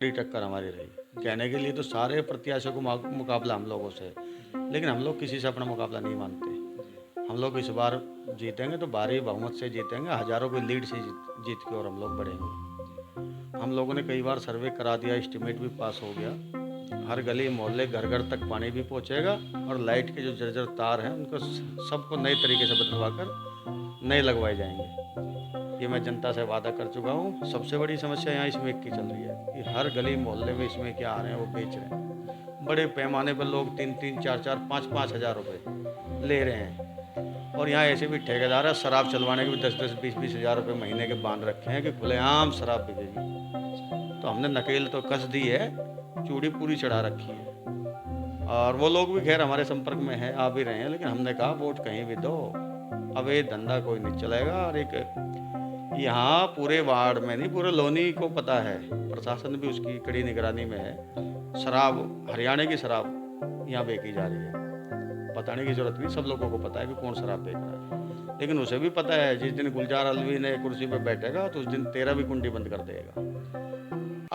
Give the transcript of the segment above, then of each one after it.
बड़ी टक्कर हमारी रही। कहने के लिए तो सारे प्रत्याशियों को मुकाबला हम लोगों से है, लेकिन हम लोग किसी से अपना मुकाबला नहीं मानते। हम लोग इस बार जीतेंगे तो भारी बहुमत से जीतेंगे, हज़ारों की लीड से जीत के और हम लोग बढ़ेंगे। हम लोगों ने कई बार सर्वे करा दिया, एस्टीमेट भी पास हो गया। हर गली मोहल्ले घर घर तक पानी भी पहुंचेगा और लाइट के जो जर्जर तार हैं उनको सबको नए तरीके से बदलवा कर नए लगवाए जाएंगे। ये मैं जनता से वादा कर चुका हूँ। सबसे बड़ी समस्या यहाँ स्मोक की चल रही है कि हर गली मोहल्ले में स्मोक क्या आ रहे हैं, वो बेच रहे हैं। बड़े पैमाने पर लोग 3-3, 4-4, 5-5 हज़ार रुपये ले रहे हैं। और यहाँ ऐसे भी ठेकेदार है, शराब चलवाने के भी 10-10, 20-20 हज़ार रुपये महीने के बांध रखे हैं कि खुलेआम शराब बिकेगी। तो हमने नकेल तो कस दी है, चूड़ी पूरी चढ़ा रखी है। और वो लोग भी खैर हमारे संपर्क में हैं, आ भी रहे हैं, लेकिन हमने कहा वोट कहीं भी दो, अब ये धंधा कोई नहीं चलेगा। और एक यहाँ पूरे वार्ड में नहीं, पूरे लोनी को पता है, प्रशासन भी उसकी कड़ी निगरानी में है। शराब, हरियाणा की शराब यहाँ बेची जा रही है। बताने की जरूरत नहीं, सब लोगों को पता है कि कौन शराब बेच रहा है। लेकिन उसे भी पता है जिस दिन गुलजार अलवी ने कुर्सी पर बैठेगा तो उस दिन तेरा भी कुंडी बंद कर देगा।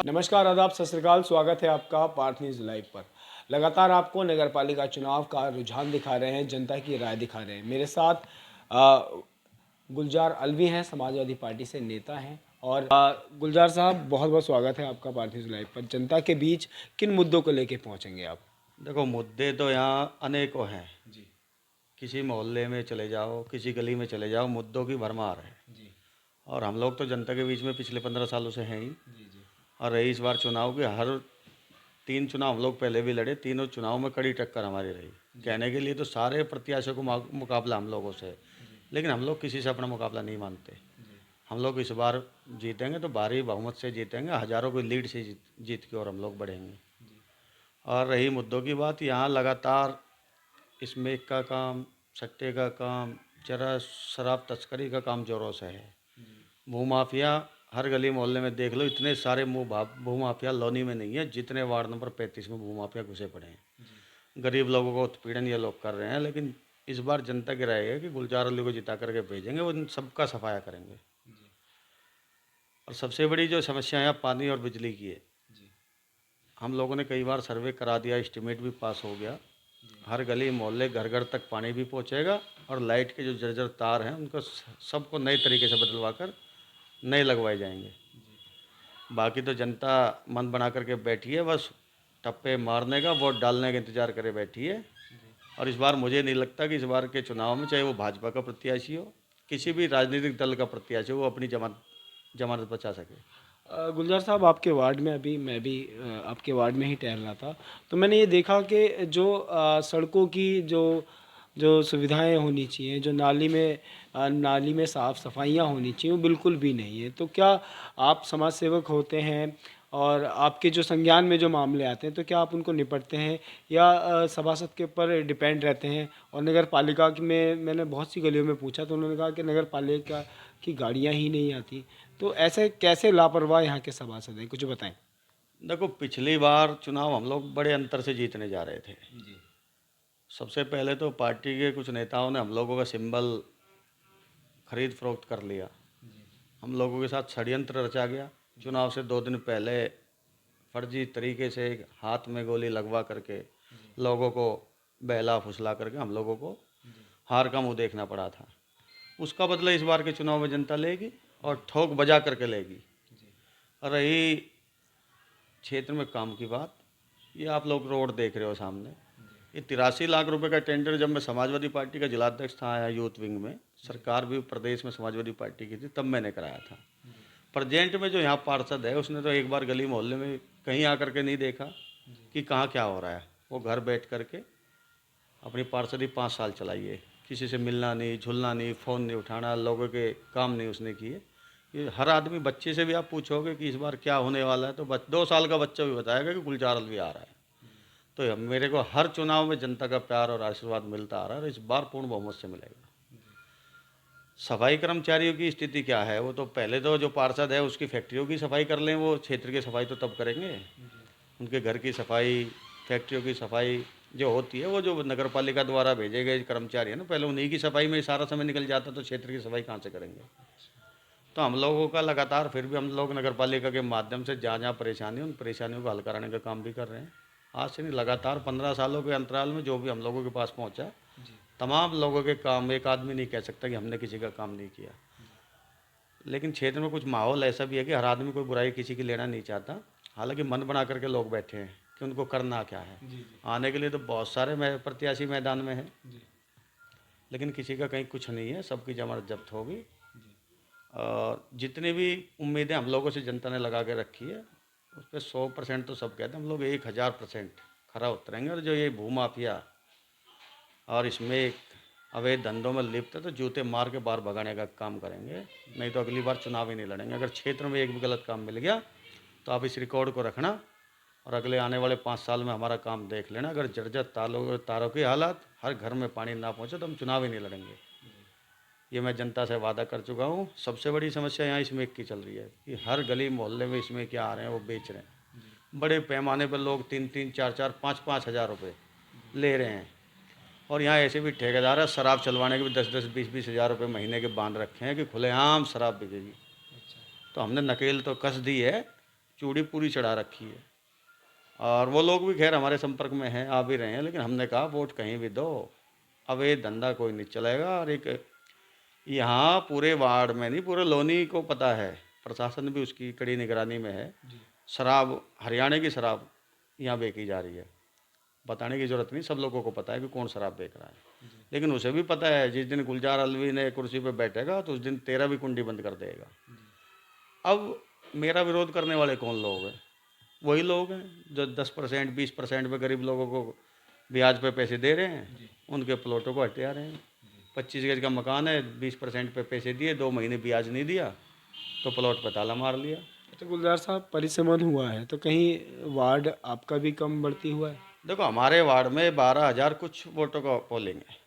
नमस्कार, आदाब, सत श्री अकाल। स्वागत है आपका पार्थ न्यूज़ लाइव पर। लगातार आपको नगर पालिका चुनाव का रुझान दिखा रहे हैं, जनता की राय दिखा रहे हैं। मेरे साथ गुलजार अलवी हैं, समाजवादी पार्टी से नेता हैं। और गुलजार साहब, बहुत बहुत स्वागत है आपका पार्थ न्यूज़ लाइव पर। जनता के बीच किन मुद्दों को लेके पहुंचेंगे आप? देखो, मुद्दे तो यहाँ अनेकों हैं। जी किसी मोहल्ले में चले जाओ, किसी गली में चले जाओ, मुद्दों की भरमार है। जी और हम लोग तो जनता के बीच में पिछले 15 सालों से हैं ही। जी जी और रही इस बार चुनाव की, हर 3 चुनाव हम लोग पहले भी लड़े, तीनों चुनाव में कड़ी टक्कर हमारी रही। कहने के लिए तो सारे प्रत्याशियों को मुकाबला हम लोगों से है, लेकिन हम लोग किसी से अपना मुकाबला नहीं मानते। हम लोग इस बार जीतेंगे तो भारी बहुमत से जीतेंगे, हज़ारों की लीड से जीत के और हम लोग बढ़ेंगे। और रही मुद्दों की बात, यहाँ लगातार स्मोक का काम, सट्टे का काम, चरस शराब तस्करी का काम जोरों से है। भूमाफिया हर गली मोहल्ले में देख लो, इतने सारे भूमाफिया लोनी में नहीं है जितने वार्ड नंबर 35 में भूमाफिया घुसे पड़े हैं। गरीब लोगों को उत्पीड़न ये लोग कर रहे हैं, लेकिन इस बार जनता की राय है कि गुलजार अली को जिता करके भेजेंगे, वो इन सबका सफाया करेंगे। और सबसे बड़ी जो समस्या है पानी और बिजली की है। हम लोगों ने कई बार सर्वे करा दिया, एस्टीमेट भी पास हो गया। हर गली मोहल्ले घर घर तक पानी भी पहुंचेगा और लाइट के जो जर्जर तार हैं उनको सबको नए तरीके से बदलवा कर नए लगवाए जाएंगे। बाकी तो जनता मन बना करके बैठी है, बस टप्पे मारने का, वोट डालने का इंतज़ार करे बैठी है। और इस बार मुझे नहीं लगता कि इस बार के चुनाव में, चाहे वो भाजपा का प्रत्याशी हो, किसी भी राजनीतिक दल का प्रत्याशी हो, वो अपनी जमानत बचा सके। गुलजार साहब, आपके वार्ड में अभी मैं भी आपके वार्ड में ही टहल रहा था, तो मैंने ये देखा कि जो सड़कों की जो जो सुविधाएं होनी चाहिए, जो नाली में साफ़ सफाइयाँ होनी चाहिए, वो बिल्कुल भी नहीं है। तो क्या आप समाज सेवक होते हैं और आपके जो संज्ञान में जो मामले आते हैं, तो क्या आप उनको निपटते हैं या सभासद के ऊपर डिपेंड रहते हैं? और नगर पालिका में मैंने बहुत सी गलियों में पूछा, तो उन्होंने कहा कि नगर पालिका की गाड़ियाँ ही नहीं आती। तो ऐसे कैसे लापरवाह यहाँ के सभासद हैं, कुछ बताएं। देखो, पिछली बार चुनाव हम लोग बड़े अंतर से जीतने जा रहे थे। जी सबसे पहले तो पार्टी के कुछ नेताओं ने हम लोगों का सिंबल खरीद फरोख्त कर लिया। हम लोगों के साथ षड्यंत्र रचा गया। चुनाव से 2 दिन पहले फर्जी तरीके से हाथ में गोली लगवा करके लोगों को बहला फुसला करके हम लोगों को हार का मुंह देखना पड़ा था। उसका बदला इस बार के चुनाव में जनता लेगी और ठोक बजा करके लेगी। और रही क्षेत्र में काम की बात, ये आप लोग रोड देख रहे हो सामने, ये 83 लाख रुपए का टेंडर जब मैं समाजवादी पार्टी का जिलाध्यक्ष था यहाँ यूथ विंग में, सरकार भी प्रदेश में समाजवादी पार्टी की थी, तब मैंने कराया था। प्रेजेंट में जो यहाँ पार्षद है उसने तो एक बार गली मोहल्ले में कहीं आकर के नहीं देखा कि कहाँ क्या हो रहा है। वो घर बैठ करके अपनी पार्षदी 5 साल चलाइए, किसी से मिलना नहीं, झुलना नहीं, फ़ोन नहीं उठाना, लोगों के काम नहीं उसने किए। ये हर आदमी, बच्चे से भी आप पूछोगे कि इस बार क्या होने वाला है, तो 2 साल का बच्चा भी बताएगा कि गुलजार अलवी आ रहा है। तो मेरे को हर चुनाव में जनता का प्यार और आशीर्वाद मिलता आ रहा है और इस बार पूर्ण बहुमत से मिलेगा। सफाई कर्मचारियों की स्थिति क्या है, वो तो पहले तो जो पार्षद है उसकी फैक्ट्रियों की सफाई कर लें, वो क्षेत्र की सफाई तो तब करेंगे। उनके घर की सफाई, फैक्ट्रियों की सफाई जो होती है, वो जो नगर पालिका द्वारा भेजे गए कर्मचारी हैं ना, पहले उन्हीं की सफाई में सारा समय निकल जाता, तो क्षेत्र की सफाई कहाँ से करेंगे। तो हम लोगों का लगातार फिर भी हम लोग नगर पालिका के माध्यम से जहाँ जहाँ परेशानी है उन परेशानियों को हल कराने का काम भी कर रहे हैं। आज से नहीं, लगातार 15 सालों के अंतराल में जो भी हम लोगों के पास पहुँचा तमाम लोगों के काम, एक आदमी नहीं कह सकता कि हमने किसी का काम नहीं किया। लेकिन क्षेत्र में कुछ माहौल ऐसा भी है कि हर आदमी कोई बुराई किसी की लेना नहीं चाहता। हालांकि मन बना करके लोग बैठे हैं कि उनको करना क्या है। आने के लिए तो बहुत सारे प्रत्याशी मैदान में हैं, लेकिन किसी का कहीं कुछ नहीं है, सबकी जमानत जब्त होगी। और जितनी भी उम्मीदें हम लोगों से जनता ने लगा के रखी है उस पर 100% तो सब कहते हैं हम लोग 1000% खरा उतरेंगे। और जो ये भूमाफिया और इसमें एक अवैध धंधों में लिप्त है तो जूते मार के बाहर भगाने का काम करेंगे, नहीं तो अगली बार चुनाव ही नहीं लड़ेंगे। अगर क्षेत्र में एक भी गलत काम मिल गया तो आप इस रिकॉर्ड को रखना और अगले आने वाले 5 साल में हमारा काम देख लेना। अगर जर्जर तारों की हालत, हर घर में पानी ना पहुँचे तो हम चुनाव ही नहीं लड़ेंगे। ये मैं जनता से वादा कर चुका हूँ। सबसे बड़ी समस्या यहाँ स्मोक की चल रही है कि हर गली मोहल्ले में स्मोक क्या आ रहे हैं, वो बेच रहे हैं। बड़े पैमाने पर लोग 3-3, 4-4, 5-5 हज़ार रुपये ले रहे हैं। और यहाँ ऐसे भी ठेकेदार है शराब चलवाने के भी 10-10, 20-20 हज़ार रुपये महीने के बांध रखे हैं कि खुलेआम शराब बिकेगी। तो हमने नकेल तो कस दी है, चूड़ी पूरी चढ़ा रखी है। और वो लोग भी खैर हमारे संपर्क में हैं, आ भी रहे हैं, लेकिन हमने कहा वोट कहीं भी दो, अब ये धंधा कोई नहीं चलेगा। और एक यहाँ पूरे वार्ड में नहीं, पूरे लोनी को पता है, प्रशासन भी उसकी कड़ी निगरानी में है। शराब, हरियाणा की शराब यहाँ बेची जा रही है, बताने की ज़रूरत नहीं, सब लोगों को पता है कि कौन शराब बेच रहा है। लेकिन उसे भी पता है जिस दिन गुलजार अलवी ने कुर्सी पे बैठेगा तो उस दिन तेरा भी कुंडी बंद कर देगा। अब मेरा विरोध करने वाले कौन लोग हैं? वही लोग हैं जो 10%, 20% पे गरीब लोगों को ब्याज पे पैसे दे रहे हैं, उनके प्लॉटों को हटिया रहे हैं। 25 गज का मकान है, 20% पे पैसे दिए, 2 महीने ब्याज नहीं दिया तो प्लॉट पर ताला मार लिया। तो गुलजार साहब, परिसमन हुआ है तो कहीं वार्ड आपका भी कम बढ़ती हुआ है? देखो, हमारे वार्ड में 12,000 कुछ वोटों का पोलिंग है।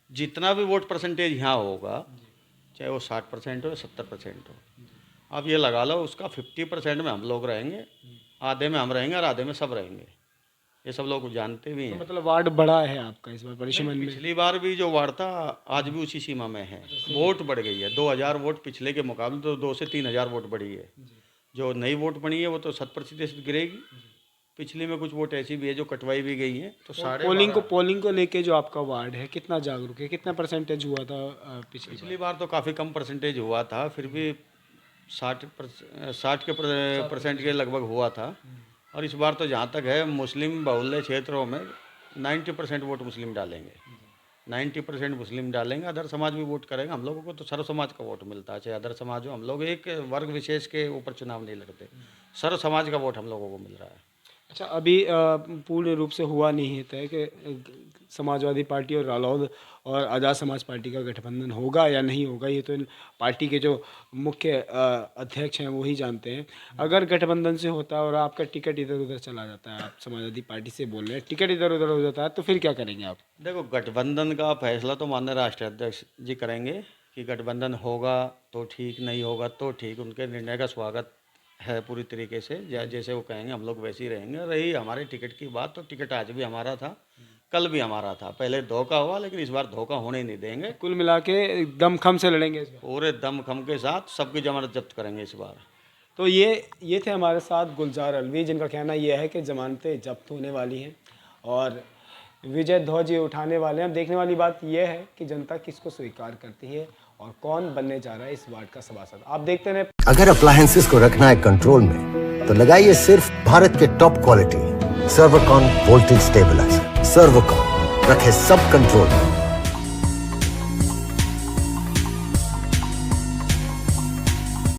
जितना भी वोट परसेंटेज यहाँ होगा, चाहे वो 60% हो या 70% हो, आप ये लगा लो उसका 50% में हम लोग रहेंगे, आधे में हम रहेंगे और आधे में सब रहेंगे। ये सब लोग जानते भी हैं। तो मतलब वार्ड बड़ा है आपका इस बार परिसमन में? पिछली बार भी जो वार्ड था आज भी उसी सीमा में है। वोट बढ़ गई है, 2,000 वोट पिछले के मुकाबले तो 2 से 3,000 वोट बढ़ी है। जो नई वोट बनी है वो तो 100% गिरेगी। पिछले में कुछ वोट ऐसी भी है जो कटवाई भी गई हैं। तो पोलिंग को लेके जो आपका वार्ड है कितना जागरूक है, कितना परसेंटेज हुआ था पिछली बार? तो काफ़ी कम परसेंटेज हुआ था, फिर भी 60 के लगभग हुआ था। और इस बार तो जहाँ तक है मुस्लिम बहुल्य क्षेत्रों में 90% वोट मुस्लिम डालेंगे, 90% मुस्लिम डालेंगे। अदर समाज भी वोट करेगा। हम लोगों को तो सर्व समाज का वोट मिलता है, चाहे अदर समाज हो। हम लोग एक वर्ग विशेष के ऊपर चुनाव नहीं लड़ते, सर्व समाज का वोट हम लोगों को मिल रहा है। अच्छा, अभी पूर्ण रूप से हुआ नहीं है तय कि समाजवादी पार्टी और रालोद और आज़ाद समाज पार्टी का गठबंधन होगा या नहीं होगा, ये तो पार्टी के जो मुख्य अध्यक्ष हैं वो ही जानते हैं। अगर गठबंधन से होता है और आपका टिकट इधर उधर चला जाता है, आप समाजवादी पार्टी से बोल रहे हैं, टिकट इधर उधर हो जाता है, तो फिर क्या करेंगे आप? देखो, गठबंधन का फैसला तो माननीय राष्ट्रीय अध्यक्ष जी करेंगे कि गठबंधन होगा तो ठीक, नहीं होगा तो ठीक। उनके निर्णय का स्वागत है पूरी तरीके से, जैसे वो कहेंगे हम लोग वैसे ही रहेंगे। रही हमारे टिकट की बात, तो टिकट आज भी हमारा था, कल भी हमारा था। पहले धोखा हुआ, लेकिन इस बार धोखा होने ही नहीं देंगे। कुल मिला के दमखम से लड़ेंगे इस बार? पूरे दमखम के साथ सबकी जमानत जब्त करेंगे इस बार। तो ये थे हमारे साथ गुलजार अलवी, जिनका कहना यह है कि जमानतें जब्त होने वाली हैं और विजय ध्वज ये उठाने वाले हैं। अब देखने वाली बात यह है कि जनता किसको स्वीकार करती है और कौन बनने जा रहा है इस वार्ड का सभासद। आप देखते रहे। अगर अप्लायंसेस को रखना है कंट्रोल में तो लगाइए सिर्फ भारत के top quality Servokon voltage stabiliser. Servokon रखे सब कंट्रोल में।